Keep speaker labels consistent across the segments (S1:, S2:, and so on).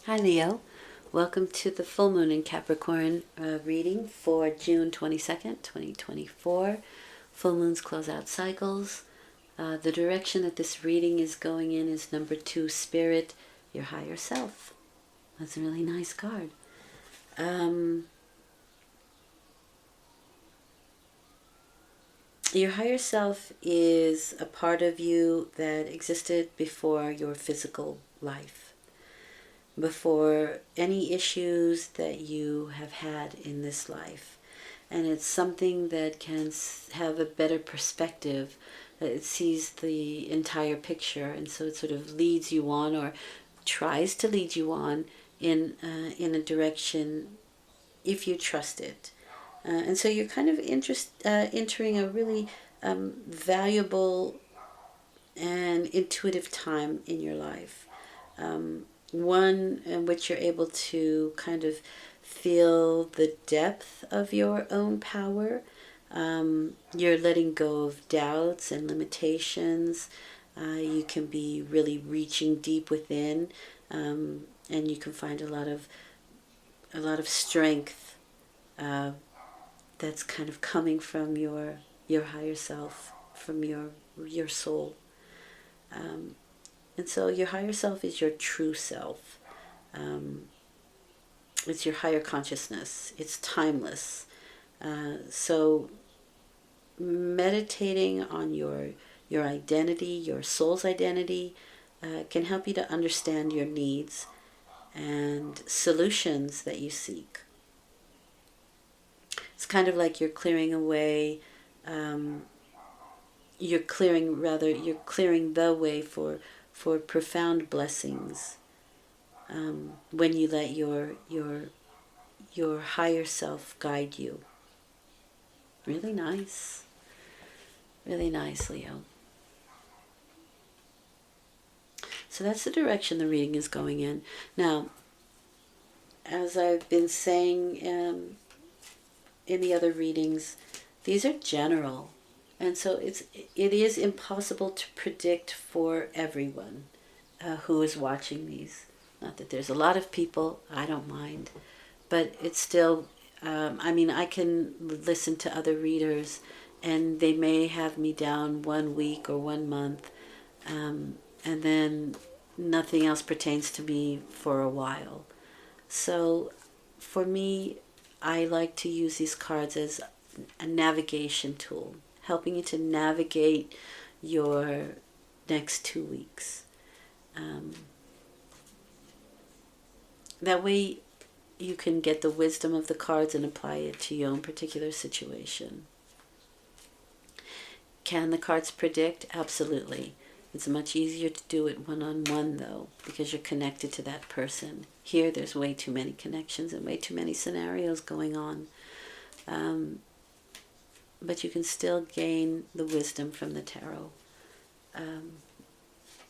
S1: Hi Leo, welcome to the full moon in Capricorn reading for June 22nd, 2024. Full moons close out cycles. The direction that this reading is going in is number 2, Spirit, your higher self. That's a really nice card. Your higher self is a part of you that existed before your physical life, before any issues that you have had in this life. And it's something that can have a better perspective. It sees the entire picture, and so it sort of leads you on, or tries to lead you on in a direction if you trust it. And so you're kind of entering a really valuable and intuitive time in your life. One in which you're able to kind of feel the depth of your own power. You're letting go of doubts and limitations. You can be really reaching deep within, and you can find a lot of strength that's kind of coming from your higher self, from your soul. And so your higher self is your true self. It's your higher consciousness. It's timeless. So meditating on your identity, your soul's identity, can help you to understand your needs and solutions that you seek. It's kind of like you're clearing away, you're clearing the way for profound blessings, when you let your higher self guide you. Really nice. Really nice, Leo. So that's the direction the reading is going in. Now, as I've been saying in the other readings, these are general. And so it is impossible to predict for everyone who is watching these. Not that there's a lot of people, I don't mind. But it's still, I can listen to other readers and they may have me down 1 week or 1 month, and then nothing else pertains to me for a while. So for me, I like to use these cards as a navigation tool, helping you to navigate your next 2 weeks. That way you can get the wisdom of the cards and apply it to your own particular situation. Can the cards predict? Absolutely. It's much easier to do it one-on-one, though, because you're connected to that person. Here, there's way too many connections and way too many scenarios going on. But you can still gain the wisdom from the tarot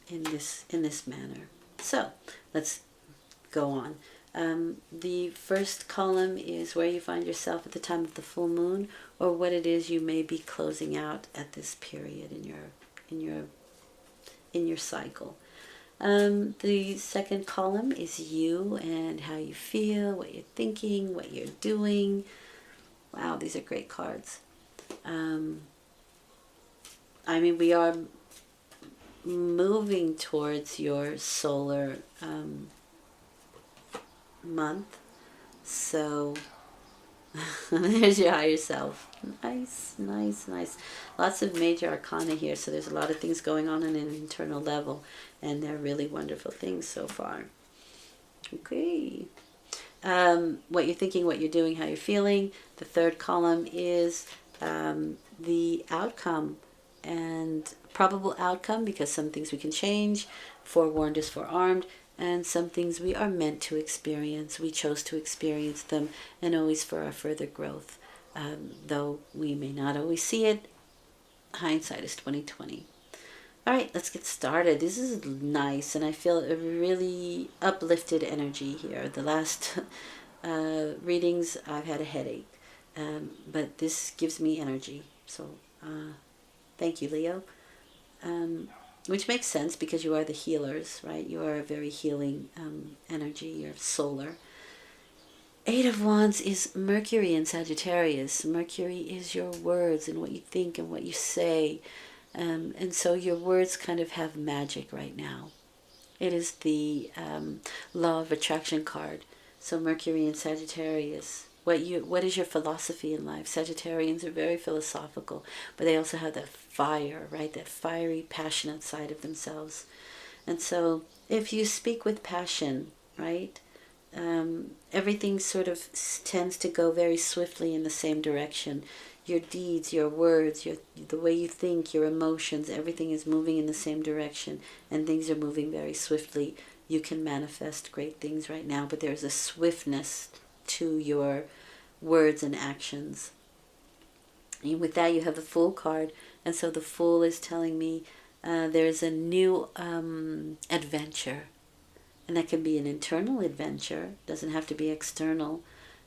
S1: in this manner. So, let's go on. The first column is where you find yourself at the time of the full moon, or what it is you may be closing out at this period in your cycle. The second column is you and how you feel, what you're thinking, what you're doing. Wow, these are great cards. We are moving towards your solar month. So there's your higher self. Nice, nice, nice. Lots of major arcana here, so there's a lot of things going on an internal level, and they're really wonderful things so far. Okay. What you're thinking, what you're doing, how you're feeling. The third column is the outcome and probable outcome, because some things we can change. Forewarned is forearmed. And some things we are meant to experience. We chose to experience them, and always for our further growth. Though we may not always see it, hindsight is 2020. All right, let's get started. This is nice, and I feel a really uplifted energy here. The last readings, I've had a headache, but this gives me energy. So thank you, Leo. which makes sense because you are the healers, right? You are a very healing energy. You're solar. Eight of Wands is Mercury in Sagittarius. Mercury is your words and what you think and what you say. And so your words kind of have magic right now. It is the law of attraction card. So Mercury in Sagittarius. What is your philosophy in life? Sagittarians are very philosophical, but they also have that fire, right? That fiery, passionate side of themselves. And so if you speak with passion, right? Everything sort of tends to go very swiftly in the same direction. Your deeds, your words, the way you think, your emotions, everything is moving in the same direction, and things are moving very swiftly. You can manifest great things right now, but there's a swiftness to your words and actions. And with that, you have the Fool card, and so the Fool is telling me there's a new adventure. And that can be an internal adventure, doesn't have to be external.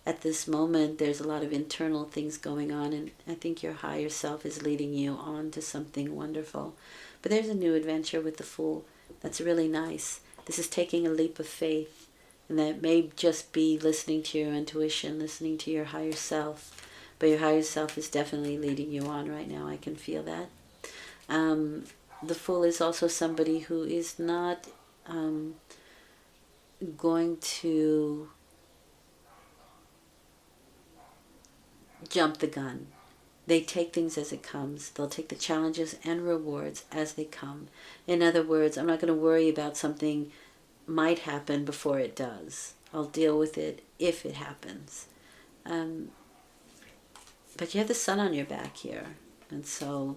S1: At this moment, there's a lot of internal things going on, and I think your higher self is leading you on to something wonderful. But there's a new adventure with the Fool that's really nice. This is taking a leap of faith, and that may just be listening to your intuition, listening to your higher self. But your higher self is definitely leading you on right now. I can feel that. The Fool is also somebody who is not going to jump the gun. They take things as it comes. They'll take the challenges and rewards as they come. In other words, I'm not going to worry about something might happen before it does. I'll deal with it if it happens. But you have the sun on your back here. And so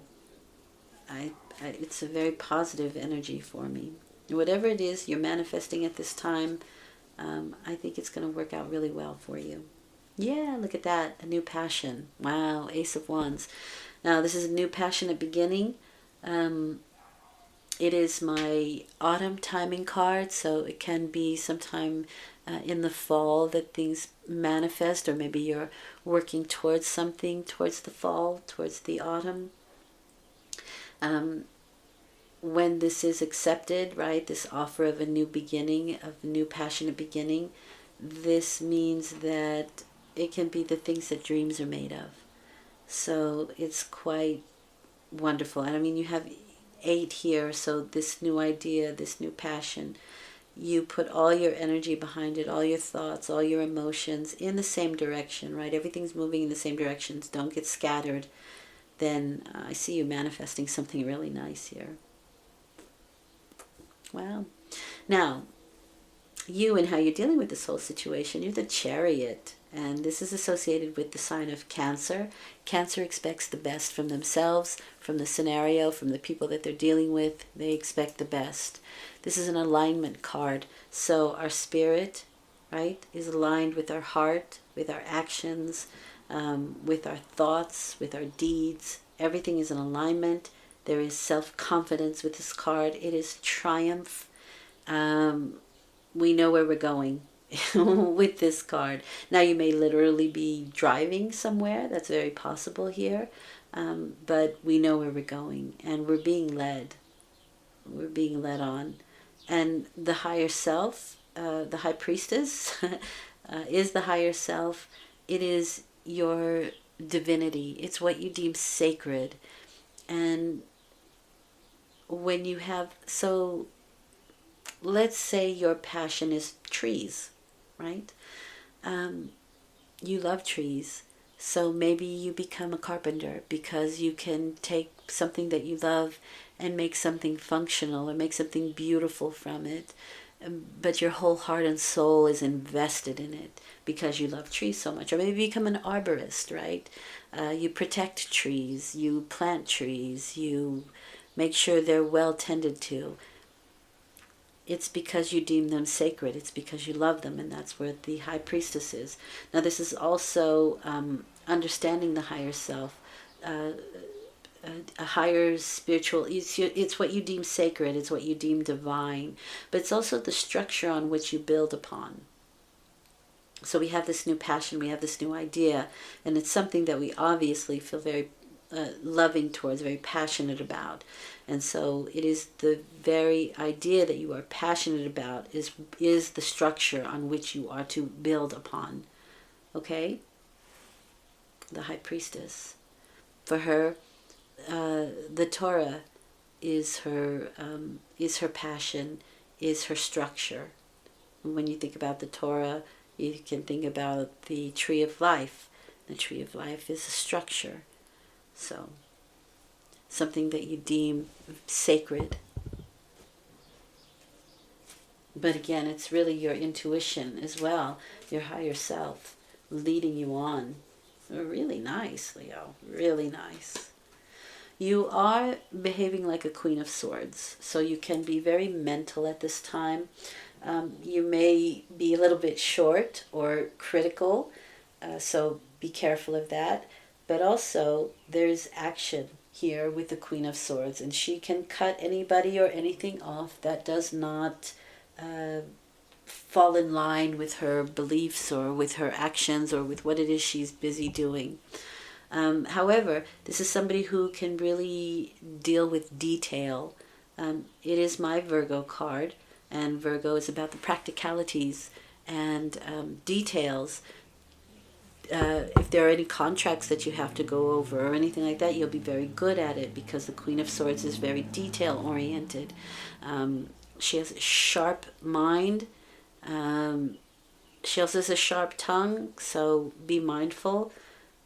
S1: it's a very positive energy for me. Whatever it is you're manifesting at this time, I think it's going to work out really well for you. Yeah, look at that. A new passion. Wow, Ace of Wands. Now, this is a new passionate beginning. It is my autumn timing card, so it can be sometime in the fall that things manifest, or maybe you're working towards something, towards the fall, towards the autumn. When this is accepted, right, this offer of a new beginning, of a new passionate beginning, this means that it can be the things that dreams are made of. So it's quite wonderful. And I mean, you have 8 here, so this new idea, this new passion, you put all your energy behind it, all your thoughts, all your emotions in the same direction, right? Everything's moving in the same directions. Don't get scattered. Then I see you manifesting something really nice here. Wow. Now, you and how you're dealing with this whole situation, you're the Chariot, and this is associated with the sign of Cancer. Cancer expects the best from themselves, from the scenario, from the people that they're dealing with. They expect the best. This is an alignment card, so our spirit, right, is aligned with our heart, with our actions, with our thoughts, with our deeds. Everything is in alignment. There is self-confidence with this card. It is triumph. We know where we're going with this card. Now, you may literally be driving somewhere. That's very possible here. But we know where we're going, and we're being led. We're being led on. And the higher self, the high priestess, is the higher self. It is your divinity. It's what you deem sacred. And when you have, so let's say your passion is trees, right? You love trees. So maybe you become a carpenter because you can take something that you love and make something functional or make something beautiful from it. But your whole heart and soul is invested in it because you love trees so much. Or maybe you become an arborist, right? You protect trees, you plant trees, you make sure they're well tended to. It's because you deem them sacred. It's because you love them, and that's where the high priestess is. Now, this is also understanding the higher self, a higher spiritual. It's what you deem sacred. It's what you deem divine. But it's also the structure on which you build upon. So we have this new passion. We have this new idea, and it's something that we obviously feel very loving towards, very passionate about. And so it is the very idea that you are passionate about is the structure on which you are to build upon. Okay? The High Priestess. For her, the Torah is her passion, is her structure. When you think about the Torah, you can think about the Tree of Life. The Tree of Life is a structure. So, something that you deem sacred. But again, it's really your intuition as well, your higher self, leading you on. Really nice, Leo. Really nice. You are behaving like a Queen of Swords, so you can be very mental at this time. You may be a little bit short or critical, so be careful of that. But also, there's action here with the Queen of Swords, and she can cut anybody or anything off that does not fall in line with her beliefs or with her actions or with what it is she's busy doing. However, this is somebody who can really deal with detail. It is my Virgo card, and Virgo is about the practicalities and details. If there are any contracts that you have to go over or anything like that, you'll be very good at it because the Queen of Swords is very detail oriented. She has a sharp mind. She also has a sharp tongue, so be mindful.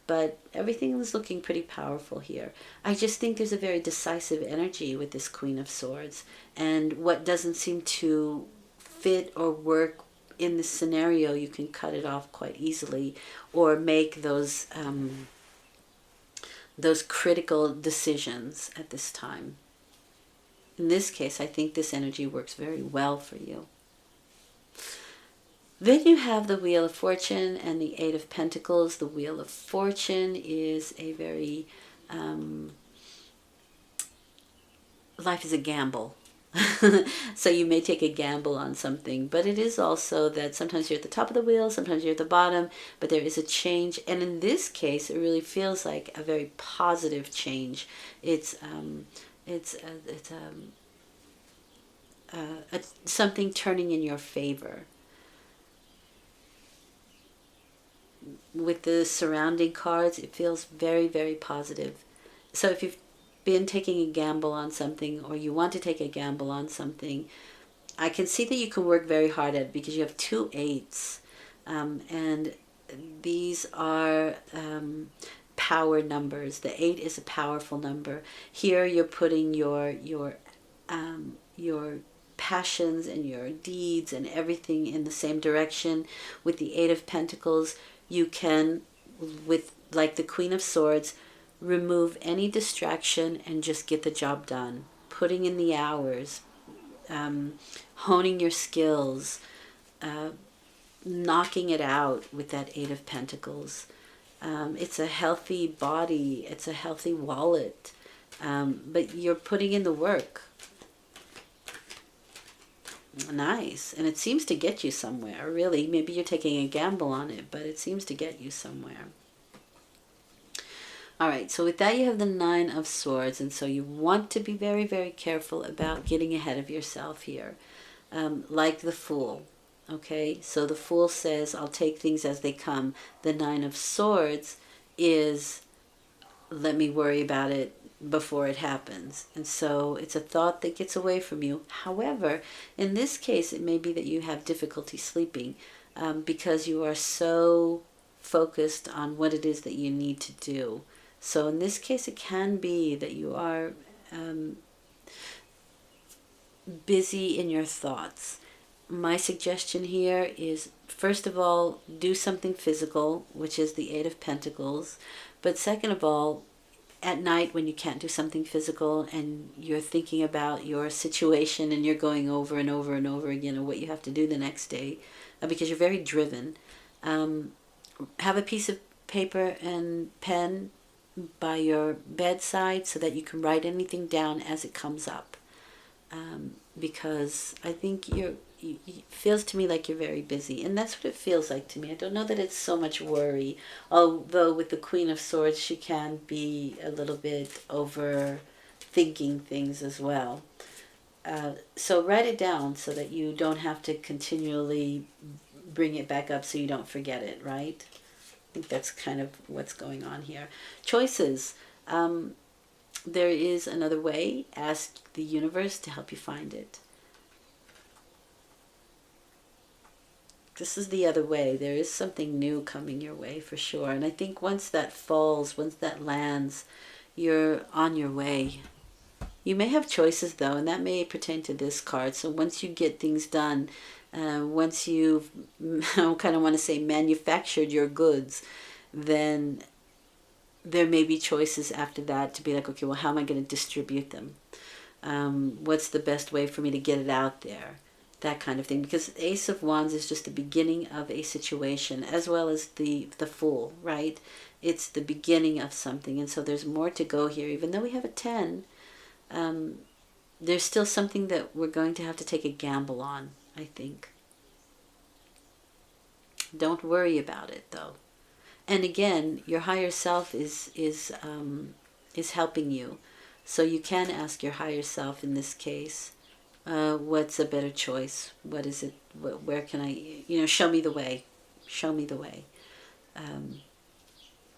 S1: But everything is looking pretty powerful here. I just think there's a very decisive energy with this Queen of Swords. And what doesn't seem to fit or work in this scenario, you can cut it off quite easily or make those critical decisions at this time. In this case, I think this energy works very well for you. Then you have the Wheel of Fortune and the Eight of Pentacles. The Wheel of Fortune is a very... life is a gamble. So you may take a gamble on something, but it is also that sometimes you're at the top of the wheel, sometimes you're at the bottom, but there is a change. And in this case, it really feels like a very positive change. It's something turning in your favor. With the surrounding cards, it feels very, very positive. So if you've been taking a gamble on something or you want to take a gamble on something, I can see that you can work very hard at it because you have 2 8s. And these are power numbers. The 8 is a powerful number. Here you're putting your passions and your deeds and everything in the same direction. With the 8 of Pentacles, you can, with like the Queen of Swords, remove any distraction and just get the job done. Putting in the hours, honing your skills, knocking it out with that 8 of Pentacles. It's a healthy body. It's a healthy wallet. But you're putting in the work. Nice. And it seems to get you somewhere, really. Maybe you're taking a gamble on it, but it seems to get you somewhere. All right, so with that you have the 9 of Swords, and so you want to be very, very careful about getting ahead of yourself here. Like the Fool, okay? So the Fool says, I'll take things as they come. The 9 of Swords is, let me worry about it before it happens. And so it's a thought that gets away from you. However, in this case, it may be that you have difficulty sleeping because you are so focused on what it is that you need to do. So in this case, it can be that you are busy in your thoughts. My suggestion here is, first of all, do something physical, which is the 8 of Pentacles. But second of all, at night when you can't do something physical and you're thinking about your situation and you're going over and over and over again what you have to do the next day because you're very driven, have a piece of paper and pen by your bedside so that you can write anything down as it comes up. Because I think it feels to me like you're very busy, and that's what it feels like to me. I don't know that it's so much worry, although with the Queen of Swords, she can be a little bit overthinking things as well. So write it down so that you don't have to continually bring it back up so you don't forget it, right? I think that's kind of what's going on here. Choices. There is another way. Ask the universe to help you find it. This is the other way. There is something new coming your way for sure. And I think once that falls, once that lands, you're on your way. You may have choices though, and that may pertain to this card. So once you get things done, once you've, I kind of want to say, manufactured your goods, then there may be choices after that to be like, okay, well, how am I going to distribute them? What's the best way for me to get it out there? That kind of thing. Because Ace of Wands is just the beginning of a situation, as well as the Fool, right? It's the beginning of something, and so there's more to go here. Even though we have a 10, there's still something that we're going to have to take a gamble on, I think. Don't worry about it, though. And again, your higher self is helping you. So you can ask your higher self in this case, what's a better choice? What is it? Where can I, show me the way. Show me the way.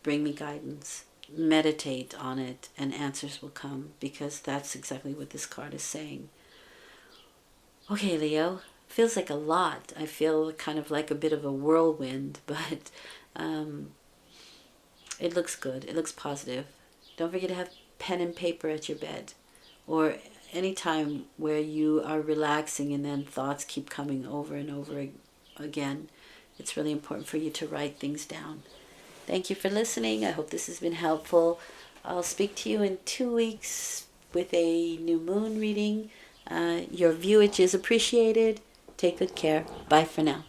S1: Bring me guidance. Meditate on it and answers will come, because that's exactly what this card is saying. Okay, Leo. Feels like a lot. I feel kind of like a bit of a whirlwind, but it looks good. It looks positive. Don't forget to have pen and paper at your bed, or any time where you are relaxing and then thoughts keep coming over and over again. It's really important for you to write things down. Thank you for listening. I hope this has been helpful. I'll speak to you in 2 weeks with a new moon reading. Your viewage is appreciated. Take good care. Bye for now.